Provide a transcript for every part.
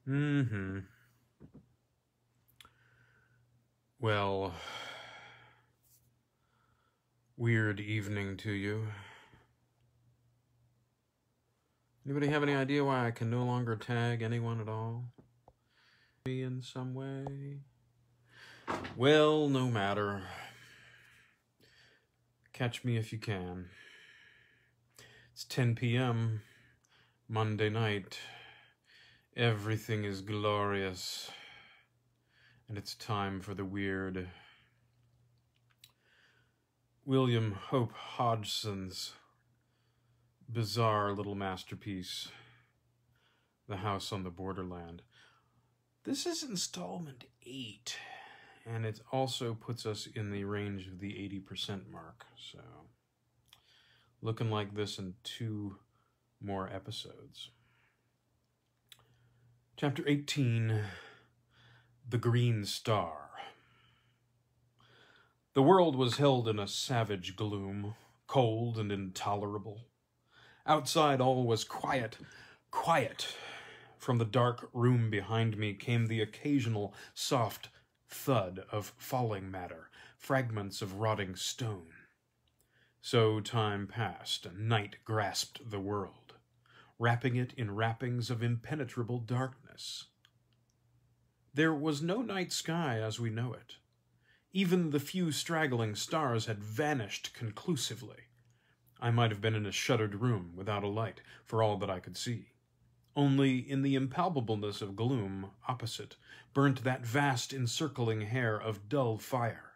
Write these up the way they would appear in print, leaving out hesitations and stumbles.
Mm-hmm. Well, weird evening to you. Anybody have any idea why I can no longer tag anyone at all? Me in some way? Well, no matter. Catch me if you can. It's 10 p.m. Monday night. Everything is glorious. And it's time for the weird. William Hope Hodgson's bizarre little masterpiece, The House on the Borderland. This is installment 8, and it also puts us in the range of the 80% mark, so looking like this in 2 more episodes. Chapter 18, The Green Star. The world was held in a savage gloom, cold and intolerable. Outside all was quiet, quiet. From the dark room behind me came the occasional soft thud of falling matter, fragments of rotting stone. So time passed, and night grasped the world, wrapping it in wrappings of impenetrable darkness. There was no night sky as we know it. Even the few straggling stars had vanished conclusively. I might have been in a shuttered room without a light, for all that I could see. Only in the impalpableness of gloom opposite burnt that vast encircling hair of dull fire.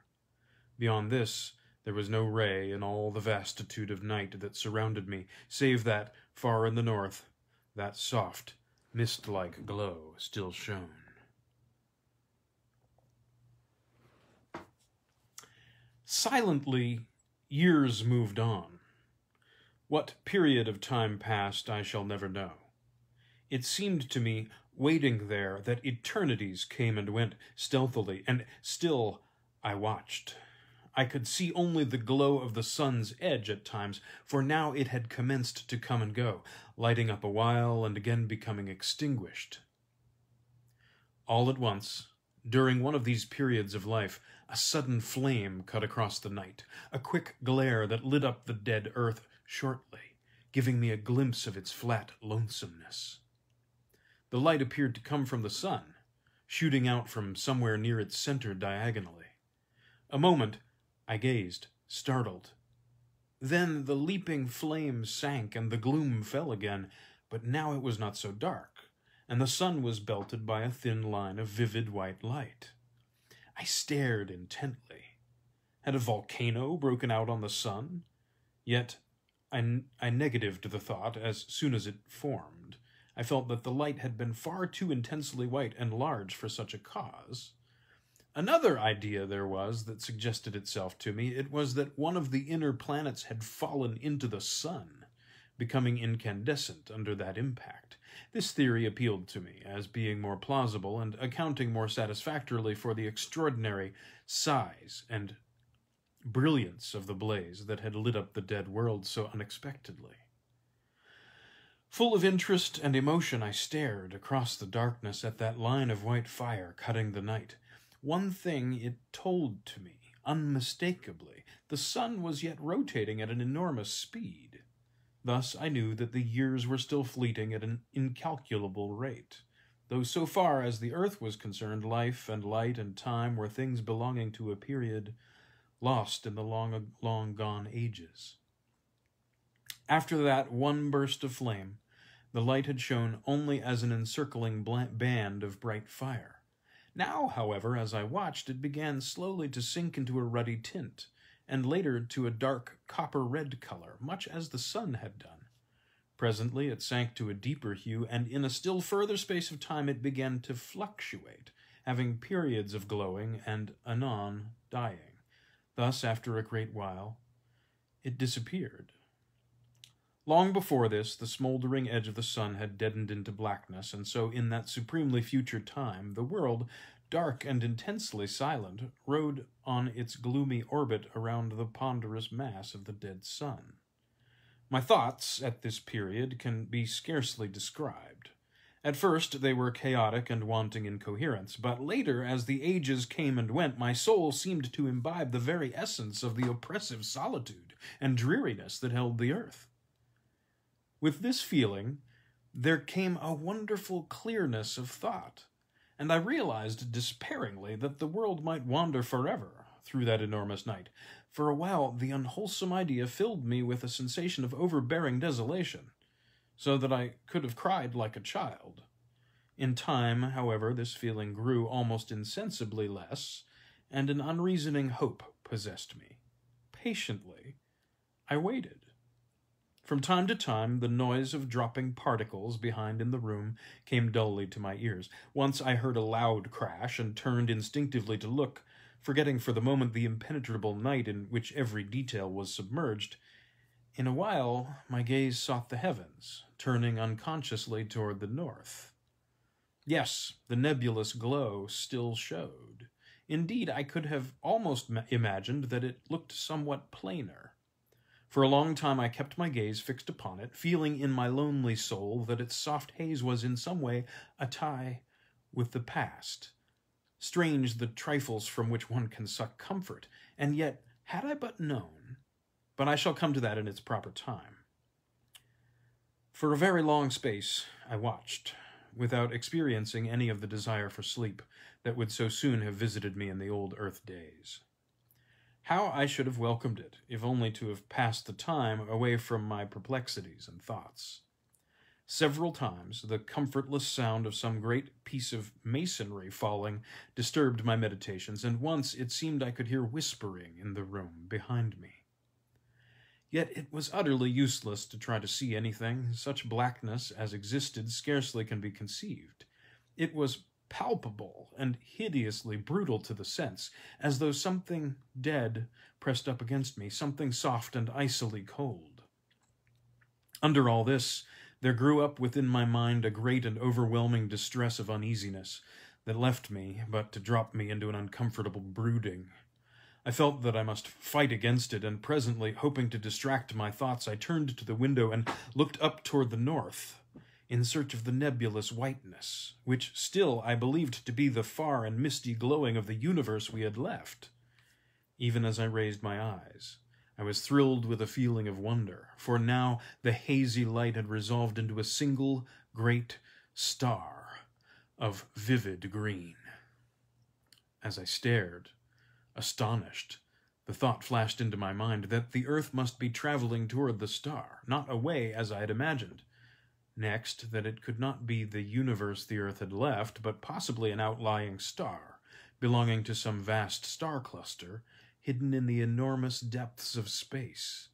Beyond this, there was no ray in all the vastitude of night that surrounded me, save that, far in the north, that soft, mist-like glow still shone. Silently, years moved on. What period of time passed I shall never know. It seemed to me, waiting there, that eternities came and went stealthily, and still I watched. I could see only the glow of the sun's edge at times, for now it had commenced to come and go, lighting up a while and again becoming extinguished. All at once, during one of these periods of life, a sudden flame cut across the night, a quick glare that lit up the dead earth shortly, giving me a glimpse of its flat lonesomeness. The light appeared to come from the sun, shooting out from somewhere near its center diagonally. A moment, I gazed, startled. Then the leaping flame sank and the gloom fell again, but now it was not so dark, and the sun was belted by a thin line of vivid white light. I stared intently. Had a volcano broken out on the sun? Yet I negatived the thought as soon as it formed. I felt that the light had been far too intensely white and large for such a cause. Another idea there was that suggested itself to me. It was that one of the inner planets had fallen into the sun, becoming incandescent under that impact. This theory appealed to me as being more plausible and accounting more satisfactorily for the extraordinary size and brilliance of the blaze that had lit up the dead world so unexpectedly. Full of interest and emotion, I stared across the darkness at that line of white fire cutting the night. One thing it told to me, unmistakably, the sun was yet rotating at an enormous speed. Thus I knew that the years were still fleeting at an incalculable rate, though so far as the earth was concerned, life and light and time were things belonging to a period lost in the long gone ages. After that one burst of flame, the light had shone only as an encircling band of bright fire. Now, however, as I watched, it began slowly to sink into a ruddy tint, and later to a dark copper-red color, much as the sun had done. Presently it sank to a deeper hue, and in a still further space of time it began to fluctuate, having periods of glowing and anon dying. Thus, after a great while, it disappeared. Long before this, the smoldering edge of the sun had deadened into blackness, and so in that supremely future time, the world, dark and intensely silent, rode on its gloomy orbit around the ponderous mass of the dead sun. My thoughts at this period can be scarcely described. At first they were chaotic and wanting in coherence, but later, as the ages came and went, my soul seemed to imbibe the very essence of the oppressive solitude and dreariness that held the earth. With this feeling, there came a wonderful clearness of thought, and I realized despairingly that the world might wander forever through that enormous night. For a while, the unwholesome idea filled me with a sensation of overbearing desolation, so that I could have cried like a child. In time, however, this feeling grew almost insensibly less, and an unreasoning hope possessed me. Patiently, I waited. From time to time, the noise of dropping particles behind in the room came dully to my ears. Once I heard a loud crash and turned instinctively to look, forgetting for the moment the impenetrable night in which every detail was submerged. In a while, my gaze sought the heavens, turning unconsciously toward the north. Yes, the nebulous glow still showed. Indeed, I could have almost imagined that it looked somewhat plainer. For a long time I kept my gaze fixed upon it, feeling in my lonely soul that its soft haze was in some way a tie with the past. Strange the trifles from which one can suck comfort, and yet, had I but known... But I shall come to that in its proper time. For a very long space I watched, without experiencing any of the desire for sleep that would so soon have visited me in the old earth days. How I should have welcomed it, if only to have passed the time away from my perplexities and thoughts. Several times the comfortless sound of some great piece of masonry falling disturbed my meditations, and once it seemed I could hear whispering in the room behind me. Yet it was utterly useless to try to see anything. Such blackness as existed scarcely can be conceived. It was palpable and hideously brutal to the sense, as though something dead pressed up against me, something soft and icily cold. Under all this, there grew up within my mind a great and overwhelming distress of uneasiness that left me but to drop me into an uncomfortable brooding. I felt that I must fight against it, and presently, hoping to distract my thoughts, I turned to the window and looked up toward the north, in search of the nebulous whiteness, which still I believed to be the far and misty glowing of the universe we had left. Even as I raised my eyes, I was thrilled with a feeling of wonder, for now the hazy light had resolved into a single great star of vivid green. As I stared, astonished, the thought flashed into my mind that the earth must be traveling toward the star, not away as I had imagined. Next, that it could not be the universe the earth had left, but possibly an outlying star, belonging to some vast star cluster, hidden in the enormous depths of space.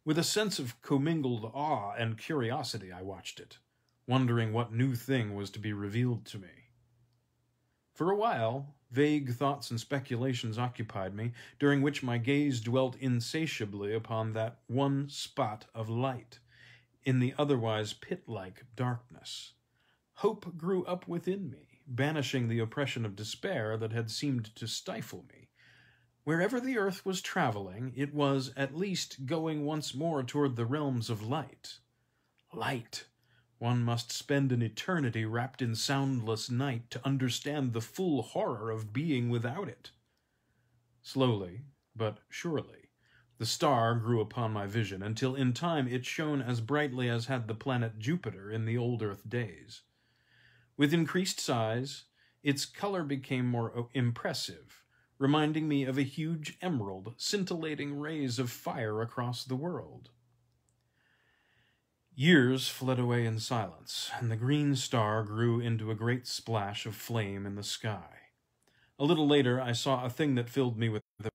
With a sense of commingled awe and curiosity I watched it, wondering what new thing was to be revealed to me. For a while, vague thoughts and speculations occupied me, during which my gaze dwelt insatiably upon that one spot of light, in the otherwise pit-like darkness. Hope grew up within me, banishing the oppression of despair that had seemed to stifle me. Wherever the earth was traveling, it was at least going once more toward the realms of light. Light! One must spend an eternity wrapped in soundless night to understand the full horror of being without it. Slowly, but surely, the star grew upon my vision, until in time it shone as brightly as had the planet Jupiter in the old earth days. With increased size, its color became more impressive, reminding me of a huge emerald scintillating rays of fire across the world. Years fled away in silence, and the green star grew into a great splash of flame in the sky. A little later I saw a thing that filled me with it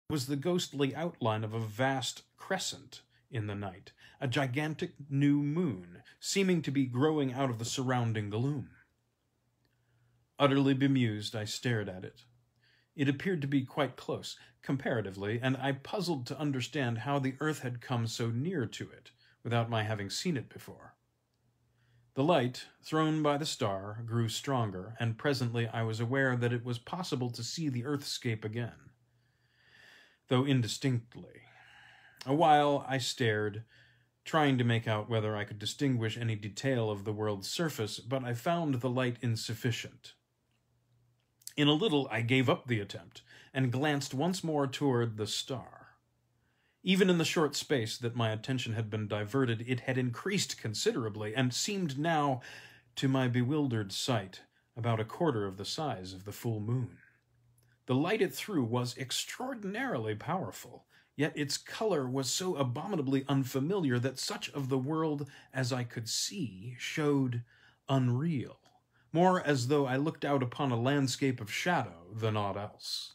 was the ghostly outline of a vast crescent in the night, a gigantic new moon, seeming to be growing out of the surrounding gloom. Utterly bemused, I stared at it. It appeared to be quite close, comparatively, and I puzzled to understand how the earth had come so near to it, without my having seen it before. The light, thrown by the star, grew stronger, and presently I was aware that it was possible to see the earthscape again, though indistinctly. A while I stared, trying to make out whether I could distinguish any detail of the world's surface, but I found the light insufficient. In a little I gave up the attempt, and glanced once more toward the star. Even in the short space that my attention had been diverted, it had increased considerably, and seemed now, to my bewildered sight, about a quarter of the size of the full moon. The light it threw was extraordinarily powerful, yet its color was so abominably unfamiliar that such of the world as I could see showed unreal, more as though I looked out upon a landscape of shadow than aught else.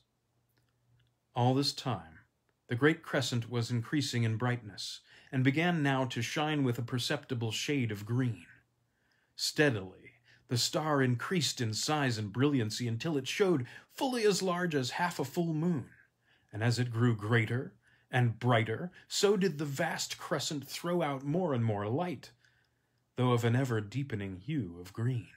All this time, the great crescent was increasing in brightness, and began now to shine with a perceptible shade of green. Steadily, the star increased in size and brilliancy until it showed fully as large as half a full moon, and as it grew greater and brighter, so did the vast crescent throw out more and more light, though of an ever-deepening hue of green.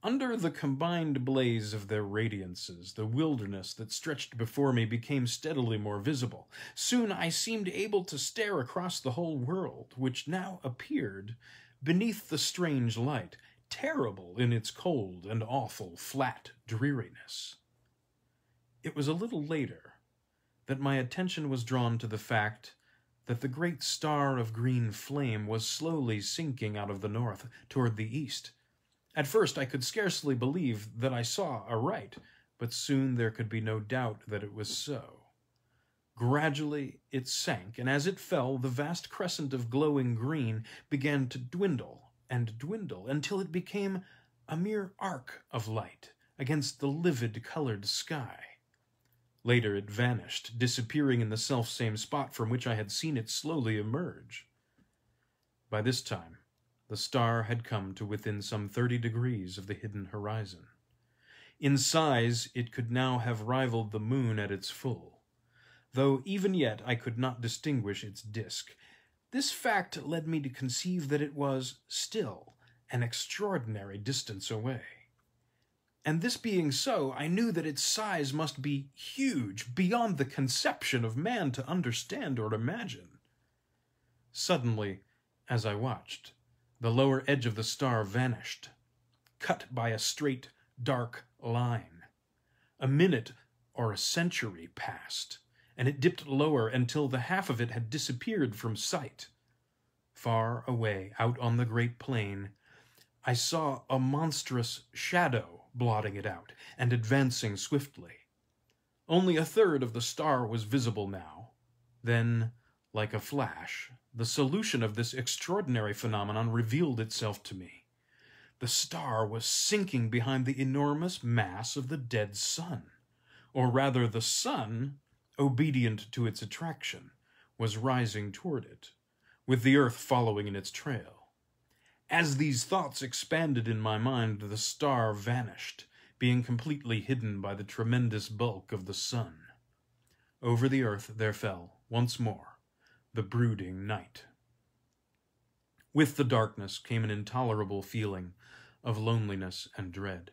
Under the combined blaze of their radiances, the wilderness that stretched before me became steadily more visible. Soon I seemed able to stare across the whole world, which now appeared beneath the strange light, terrible in its cold and awful flat dreariness. It was a little later that my attention was drawn to the fact that the great star of green flame was slowly sinking out of the north toward the east. At first I could scarcely believe that I saw aright, but soon there could be no doubt that it was so. Gradually it sank, and as it fell, the vast crescent of glowing green began to dwindle and dwindle until it became a mere arc of light against the livid-colored sky. Later it vanished, disappearing in the selfsame spot from which I had seen it slowly emerge. By this time, the star had come to within some 30 degrees of the hidden horizon. In size, it could now have rivaled the moon at its full, though even yet I could not distinguish its disk. This fact led me to conceive that it was still an extraordinary distance away. And this being so, I knew that its size must be huge, beyond the conception of man to understand or imagine. Suddenly, as I watched, the lower edge of the star vanished, cut by a straight, dark line. A minute or a century passed, and it dipped lower until the half of it had disappeared from sight. Far away, out on the great plain, I saw a monstrous shadow blotting it out and advancing swiftly. Only a third of the star was visible now. Then, like a flash, the solution of this extraordinary phenomenon revealed itself to me. The star was sinking behind the enormous mass of the dead sun, or rather the sun, obedient to its attraction, was rising toward it, with the earth following in its trail. As these thoughts expanded in my mind, the star vanished, being completely hidden by the tremendous bulk of the sun. Over the earth there fell, once more, the brooding night. With the darkness came an intolerable feeling of loneliness and dread.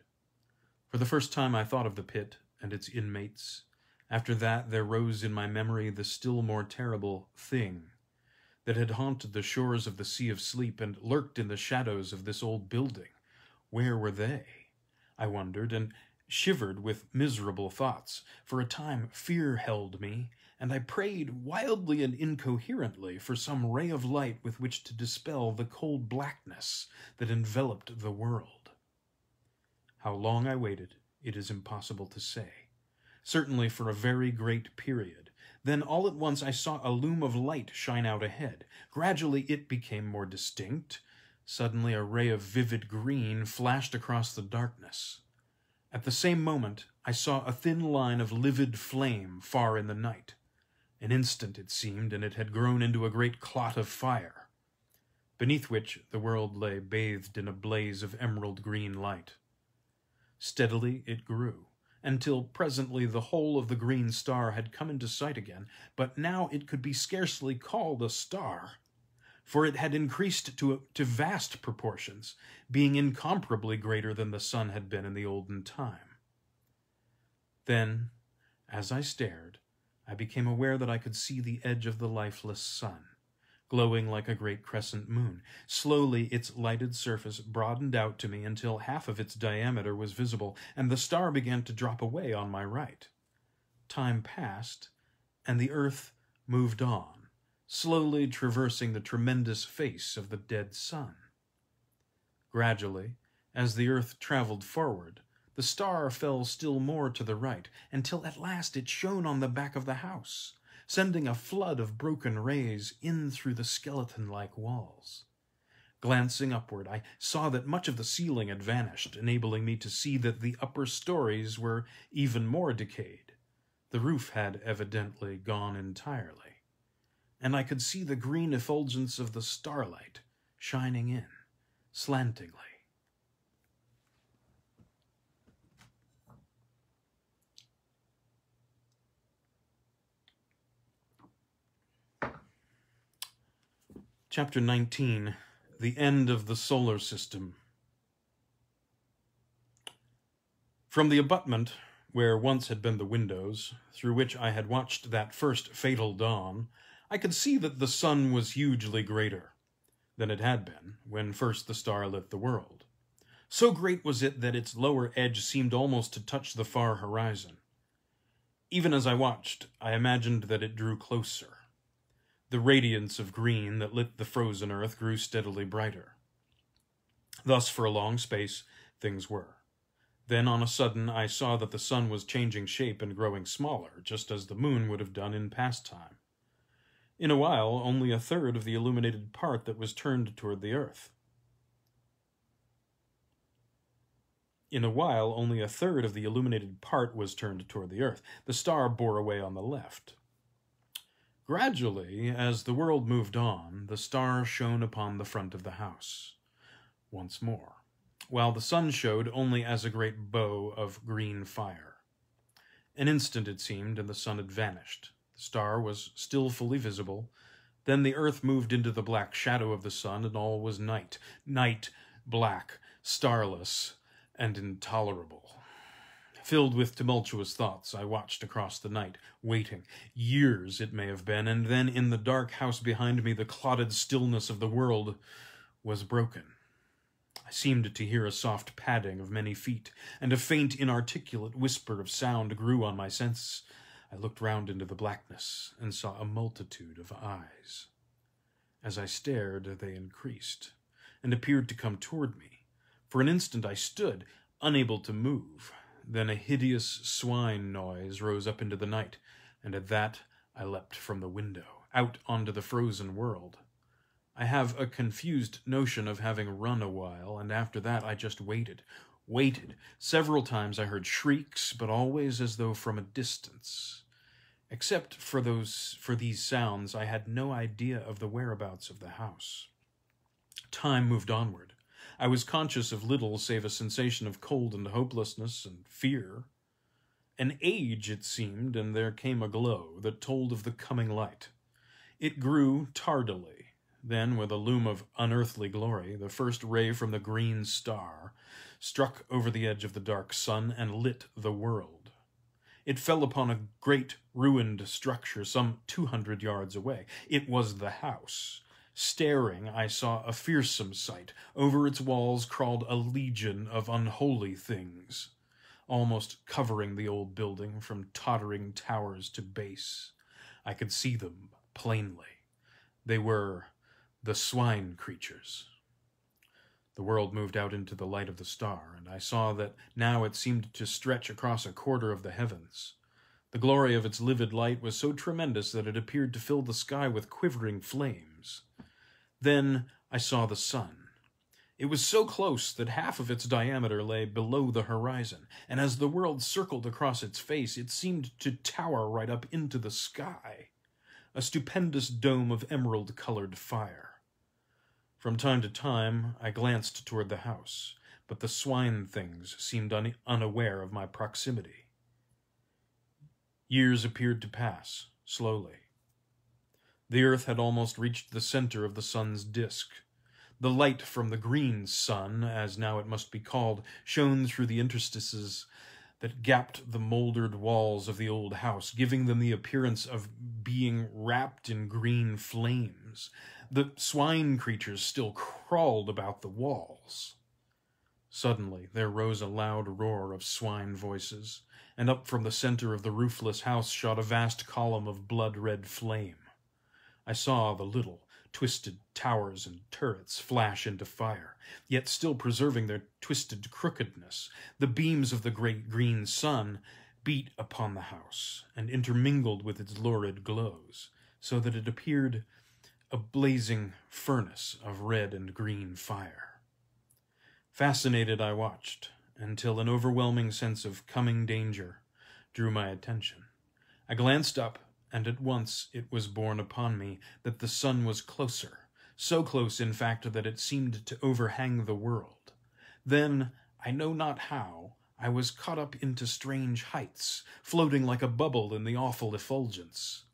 For the first time I thought of the pit and its inmates. After that there rose in my memory the still more terrible thing that had haunted the shores of the Sea of Sleep and lurked in the shadows of this old building. Where were they? I wondered, and shivered with miserable thoughts. For a time fear held me, and I prayed wildly and incoherently for some ray of light with which to dispel the cold blackness that enveloped the world. How long I waited, it is impossible to say. Certainly for a very great period. Then all at once I saw a loom of light shine out ahead. Gradually it became more distinct. Suddenly a ray of vivid green flashed across the darkness. At the same moment I saw a thin line of livid flame far in the night. An instant it seemed, and it had grown into a great clot of fire, beneath which the world lay bathed in a blaze of emerald green light. Steadily it grew, until presently the whole of the green star had come into sight again, but now it could be scarcely called a star, for it had increased to vast proportions, being incomparably greater than the sun had been in the olden time. Then, as I stared, I became aware that I could see the edge of the lifeless sun, glowing like a great crescent moon. Slowly, its lighted surface broadened out to me until half of its diameter was visible, and the star began to drop away on my right. Time passed, and the earth moved on, slowly traversing the tremendous face of the dead sun. Gradually, as the earth traveled forward, the star fell still more to the right, until at last it shone on the back of the house, sending a flood of broken rays in through the skeleton-like walls. Glancing upward, I saw that much of the ceiling had vanished, enabling me to see that the upper stories were even more decayed. The roof had evidently gone entirely, and I could see the green effulgence of the starlight shining in, slantingly. Chapter 19, The End of the Solar System. From the abutment, where once had been the windows, through which I had watched that first fatal dawn, I could see that the sun was hugely greater than it had been when first the star lit the world. So great was it that its lower edge seemed almost to touch the far horizon. Even as I watched, I imagined that it drew closer. The radiance of green that lit the frozen earth grew steadily brighter. Thus, for a long space, things were. Then, on a sudden, I saw that the sun was changing shape and growing smaller, just as the moon would have done in past time. In a while, only a third of the illuminated part that was turned toward the earth. The star bore away on the left. Gradually, as the world moved on, the star shone upon the front of the house once more, while the sun showed only as a great bow of green fire. An instant, it seemed, and the sun had vanished. The star was still fully visible. Then the earth moved into the black shadow of the sun, and all was night. Night, black, starless, and intolerable. Filled with tumultuous thoughts, I watched across the night, waiting. Years, it may have been, and then in the dark house behind me the clotted stillness of the world was broken. I seemed to hear a soft padding of many feet, and a faint, inarticulate whisper of sound grew on my sense. I looked round into the blackness, and saw a multitude of eyes. As I stared, they increased, and appeared to come toward me. For an instant I stood, unable to move. Then a hideous swine noise rose up into the night, and at that I leapt from the window, out onto the frozen world. I have a confused notion of having run a while, and after that I just waited. Several times I heard shrieks, but always as though from a distance. Except for these sounds, I had no idea of the whereabouts of the house. Time moved onward. I was conscious of little save a sensation of cold and hopelessness and fear. An age, it seemed, and there came a glow that told of the coming light. It grew tardily. Then, with a loom of unearthly glory, the first ray from the green star struck over the edge of the dark sun and lit the world. It fell upon a great ruined structure some 200 yards away. It was the house. Staring, I saw a fearsome sight. Over its walls crawled a legion of unholy things, almost covering the old building from tottering towers to base. I could see them plainly. They were the swine creatures. The world moved out into the light of the star, and I saw that now it seemed to stretch across a quarter of the heavens. The glory of its livid light was so tremendous that it appeared to fill the sky with quivering flames. Then I saw the sun. It was so close that half of its diameter lay below the horizon, and as the world circled across its face, it seemed to tower right up into the sky, a stupendous dome of emerald-colored fire. From time to time, I glanced toward the house, but the swine things seemed unaware of my proximity. Years appeared to pass, slowly. The earth had almost reached the center of the sun's disk. The light from the green sun, as now it must be called, shone through the interstices that gapped the mouldered walls of the old house, giving them the appearance of being wrapped in green flames. The swine creatures still crawled about the walls. Suddenly there rose a loud roar of swine voices, and up from the center of the roofless house shot a vast column of blood-red flame. I saw the little, twisted towers and turrets flash into fire, yet still preserving their twisted crookedness. The beams of the great green sun beat upon the house and intermingled with its lurid glows, so that it appeared a blazing furnace of red and green fire. Fascinated, I watched, until an overwhelming sense of coming danger drew my attention. I glanced up, and at once it was borne upon me that the sun was closer, so close, in fact, that it seemed to overhang the world. Then, I know not how, I was caught up into strange heights, floating like a bubble in the awful effulgence.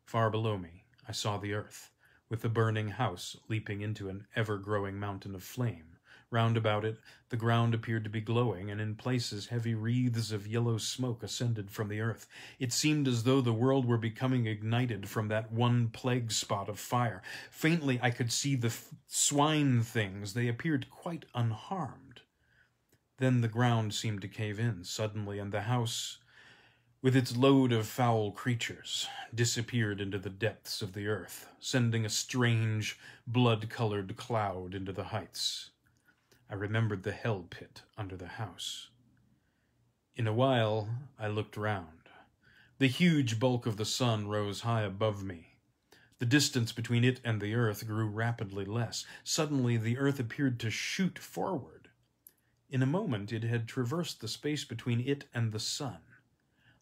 Far below me, I saw the earth, with the burning house leaping into an ever-growing mountain of flame. Round about it, the ground appeared to be glowing, and in places heavy wreaths of yellow smoke ascended from the earth. It seemed as though the world were becoming ignited from that one plague spot of fire. Faintly I could see the swine things. They appeared quite unharmed. Then the ground seemed to cave in suddenly, and the house, with its load of foul creatures, disappeared into the depths of the earth, sending a strange, blood-colored cloud into the heights. I remembered the hell pit under the house. In a while, I looked round. The huge bulk of the sun rose high above me. The distance between it and the earth grew rapidly less. Suddenly, the earth appeared to shoot forward. In a moment, it had traversed the space between it and the sun.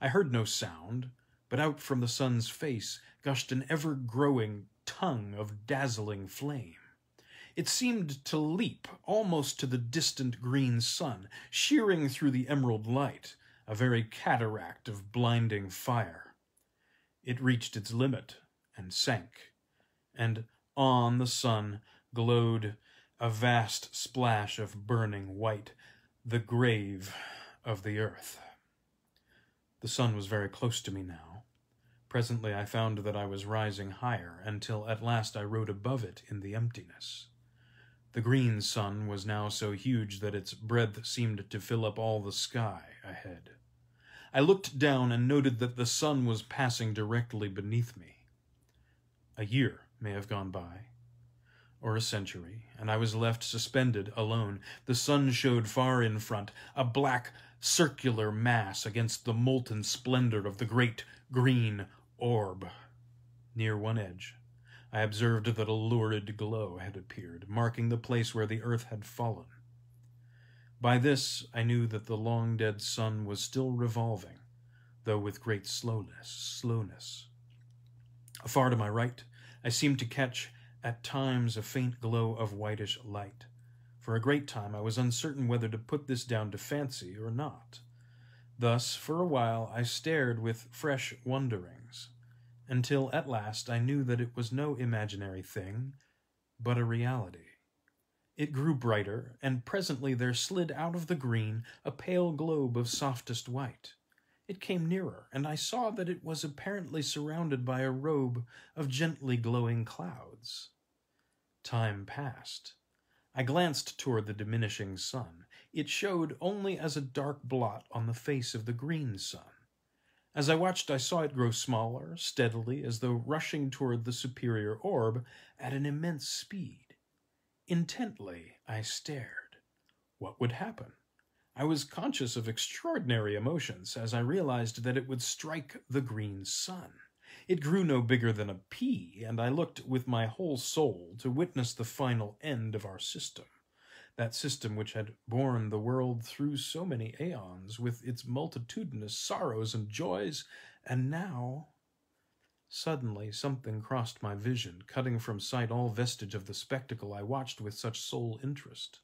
I heard no sound, but out from the sun's face gushed an ever-growing tongue of dazzling flame. It seemed to leap almost to the distant green sun, shearing through the emerald light, a very cataract of blinding fire. It reached its limit and sank, and on the sun glowed a vast splash of burning white, the grave of the earth. The sun was very close to me now. Presently I found that I was rising higher, until at last I rode above it in the emptiness. The green sun was now so huge that its breadth seemed to fill up all the sky ahead. I looked down and noted that the sun was passing directly beneath me. A year may have gone by, or a century, and I was left suspended alone. The sun showed far in front, a black, circular mass against the molten splendor of the great green orb. Near one edge, I observed that a lurid glow had appeared, marking the place where the earth had fallen. By this I knew that the long-dead sun was still revolving, though with great slowness. Far to my right, I seemed to catch at times a faint glow of whitish light. For a great time I was uncertain whether to put this down to fancy or not. Thus, for a while, I stared with fresh wonderings, until at last I knew that it was no imaginary thing, but a reality. It grew brighter, and presently there slid out of the green a pale globe of softest white. It came nearer, and I saw that it was apparently surrounded by a robe of gently glowing clouds. Time passed. I glanced toward the diminishing sun. It showed only as a dark blot on the face of the green sun. As I watched, I saw it grow smaller, steadily, as though rushing toward the superior orb at an immense speed. Intently, I stared. What would happen? I was conscious of extraordinary emotions as I realized that it would strike the green sun. It grew no bigger than a pea, and I looked with my whole soul to witness the final end of our system. That system which had borne the world through so many aeons, with its multitudinous sorrows and joys, and now... Suddenly something crossed my vision, cutting from sight all vestige of the spectacle I watched with such sole interest.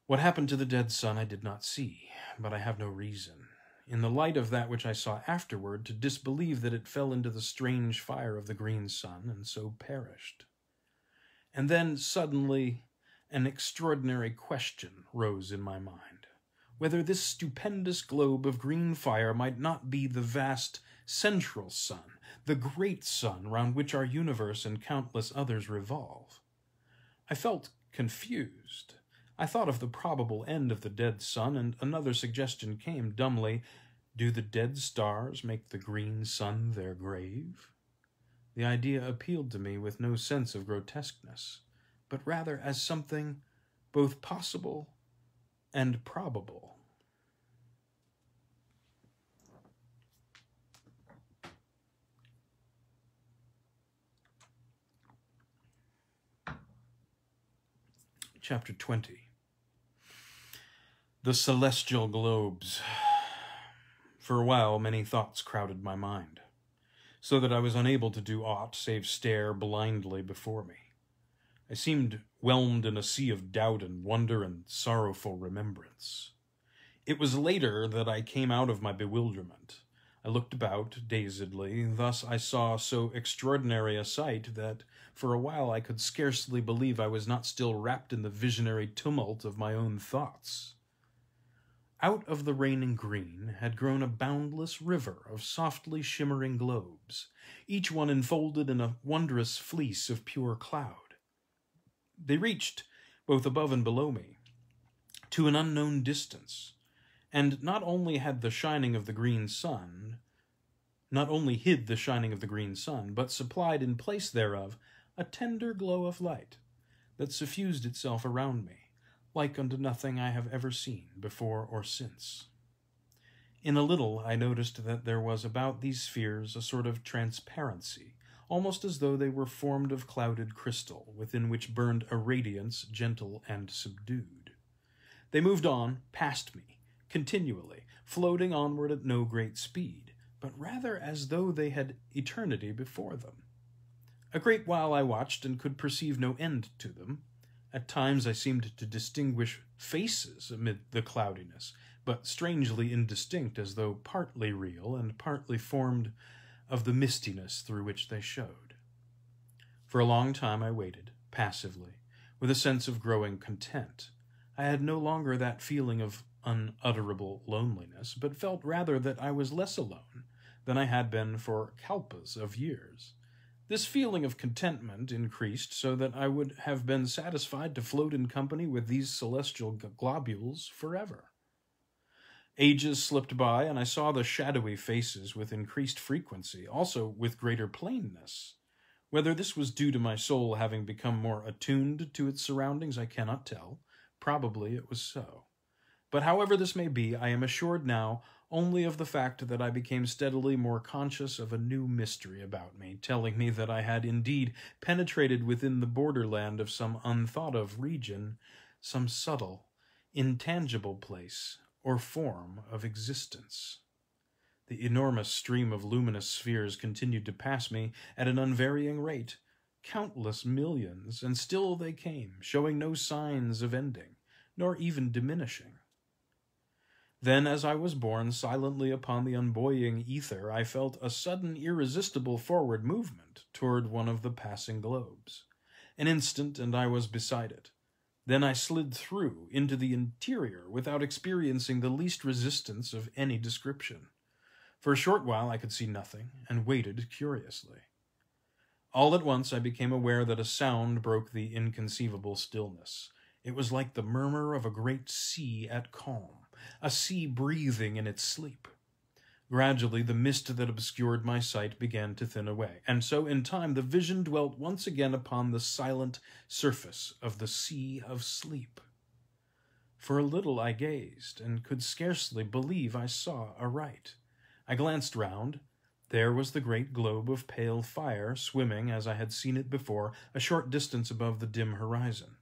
What happened to the dead sun I did not see, but I have no reason, in the light of that which I saw afterward, to disbelieve that it fell into the strange fire of the green sun, and so perished. And then, suddenly, an extraordinary question rose in my mind. whether this stupendous globe of green fire might not be the vast central sun, the great sun round which our universe and countless others revolve. I felt confused. I thought of the probable end of the dead sun, and another suggestion came dumbly. Do the dead stars make the green sun their grave? The idea appealed to me with no sense of grotesqueness, but rather as something both possible and probable. Chapter 20. The Celestial Globes. For a while, many thoughts crowded my mind, so that I was unable to do aught save stare blindly before me. I seemed whelmed in a sea of doubt and wonder and sorrowful remembrance. It was later that I came out of my bewilderment. I looked about dazedly. Thus I saw so extraordinary a sight that for a while I could scarcely believe I was not still wrapped in the visionary tumult of my own thoughts. Out of the reigning green had grown a boundless river of softly shimmering globes, each one enfolded in a wondrous fleece of pure cloud. They reached, both above and below me, to an unknown distance, and not only hid the shining of the green sun, but supplied in place thereof a tender glow of light that suffused itself around me, like unto nothing I have ever seen before or since. In a little I noticed that there was about these spheres a sort of transparency, almost as though they were formed of clouded crystal, within which burned a radiance gentle and subdued. They moved on, past me, continually, floating onward at no great speed, but rather as though they had eternity before them. A great while I watched and could perceive no end to them. At times I seemed to distinguish faces amid the cloudiness, but strangely indistinct, as though partly real and partly formed of the mistiness through which they showed. For a long time I waited, passively, with a sense of growing content. I had no longer that feeling of unutterable loneliness, but felt rather that I was less alone than I had been for kalpas of years. This feeling of contentment increased so that I would have been satisfied to float in company with these celestial globules forever. Ages slipped by, and I saw the shadowy faces with increased frequency, also with greater plainness. Whether this was due to my soul having become more attuned to its surroundings, I cannot tell. Probably it was so. But however this may be, I am assured now only of the fact that I became steadily more conscious of a new mystery about me, telling me that I had indeed penetrated within the borderland of some unthought-of region, some subtle, intangible place or form of existence. The enormous stream of luminous spheres continued to pass me at an unvarying rate, countless millions, and still they came, showing no signs of ending, nor even diminishing. Then, as I was borne silently upon the unbuoying ether, I felt a sudden irresistible forward movement toward one of the passing globes. An instant, and I was beside it. Then I slid through into the interior without experiencing the least resistance of any description. For a short while I could see nothing, and waited curiously. All at once I became aware that a sound broke the inconceivable stillness. It was like the murmur of a great sea at calm, a sea breathing in its sleep. Gradually the mist that obscured my sight began to thin away, and so in time the vision dwelt once again upon the silent surface of the sea of sleep. For a little I gazed, and could scarcely believe I saw aright. I glanced round. There was the great globe of pale fire swimming, as I had seen it before, a short distance above the dim horizon.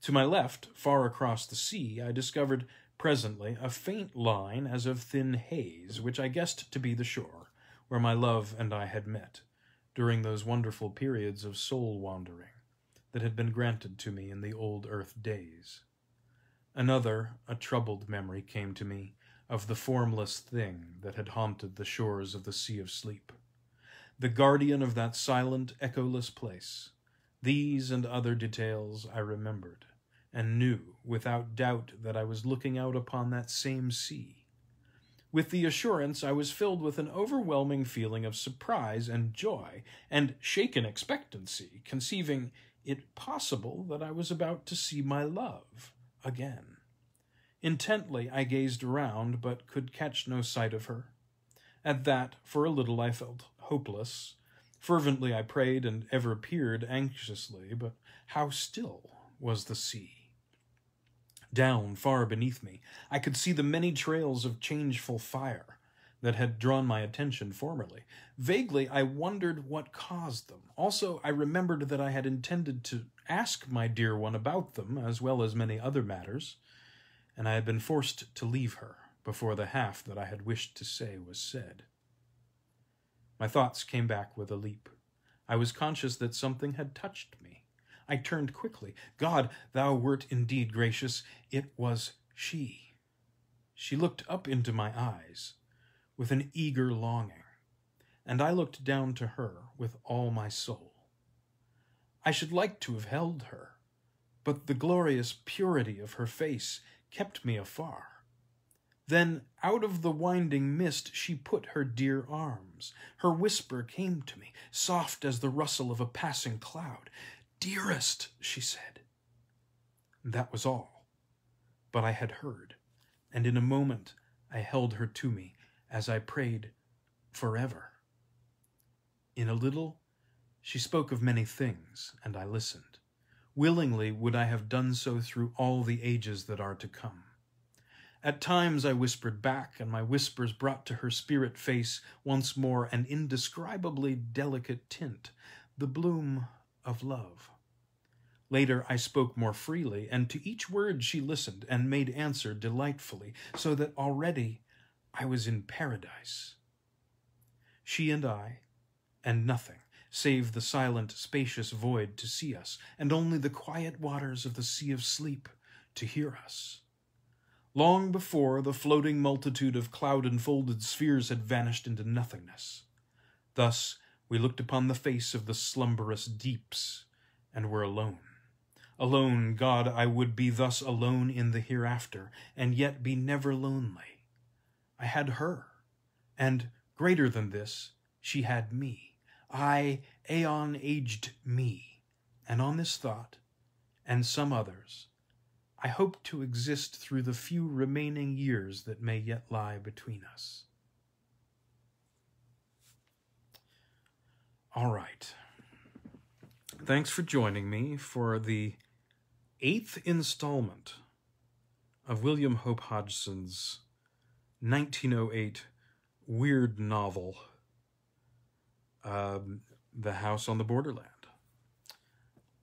To my left, far across the sea, I discovered presently a faint line as of thin haze, which I guessed to be the shore, where my love and I had met, during those wonderful periods of soul-wandering that had been granted to me in the old earth days. Another, a troubled memory came to me of the formless thing that had haunted the shores of the Sea of Sleep, the guardian of that silent, echoless place. These and other details I remembered, and knew without doubt that I was looking out upon that same sea. With the assurance, I was filled with an overwhelming feeling of surprise and joy, and shaken expectancy, conceiving it possible that I was about to see my love again. Intently I gazed around, but could catch no sight of her. At that, for a little, I felt hopeless. Fervently I prayed and ever peered anxiously, but how still was the sea. Down, far beneath me, I could see the many trails of changeful fire that had drawn my attention formerly. Vaguely, I wondered what caused them. Also, I remembered that I had intended to ask my dear one about them, as well as many other matters, and I had been forced to leave her before the half that I had wished to say was said. My thoughts came back with a leap. I was conscious that something had touched me. I turned quickly. God, thou wert indeed gracious. It was she. She looked up into my eyes with an eager longing, and I looked down to her with all my soul. I should like to have held her, but the glorious purity of her face kept me afar. Then, out of the winding mist, she put her dear arms. Her whisper came to me, soft as the rustle of a passing cloud. "Dearest," she said. That was all. But I had heard, and in a moment I held her to me as I prayed forever. In a little, she spoke of many things, and I listened. Willingly would I have done so through all the ages that are to come. At times I whispered back, and my whispers brought to her spirit face once more an indescribably delicate tint, the bloom of love. Later I spoke more freely, and to each word she listened and made answer delightfully, so that already I was in paradise. She and I, and nothing, save the silent, spacious void to see us, and only the quiet waters of the sea of sleep to hear us. Long before, the floating multitude of cloud-enfolded spheres had vanished into nothingness. Thus we looked upon the face of the slumberous deeps, and were alone. Alone, God, I would be thus alone in the hereafter, and yet be never lonely. I had her, and, greater than this, she had me. I, aeon-aged me, and on this thought, and some others, I hope to exist through the few remaining years that may yet lie between us. All right. Thanks for joining me for the 8th installment of William Hope Hodgson's 1908 weird novel, The House on the Borderland.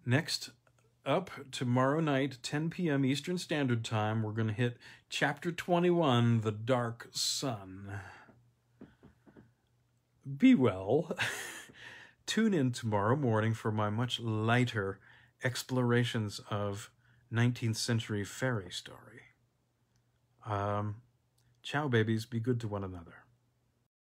Next up, tomorrow night, 10 p.m. Eastern Standard Time, we're going to hit Chapter 21, The Dark Sun. Be well. Tune in tomorrow morning for my much lighter explorations of 19th century fairy story. Ciao, babies. Be good to one another.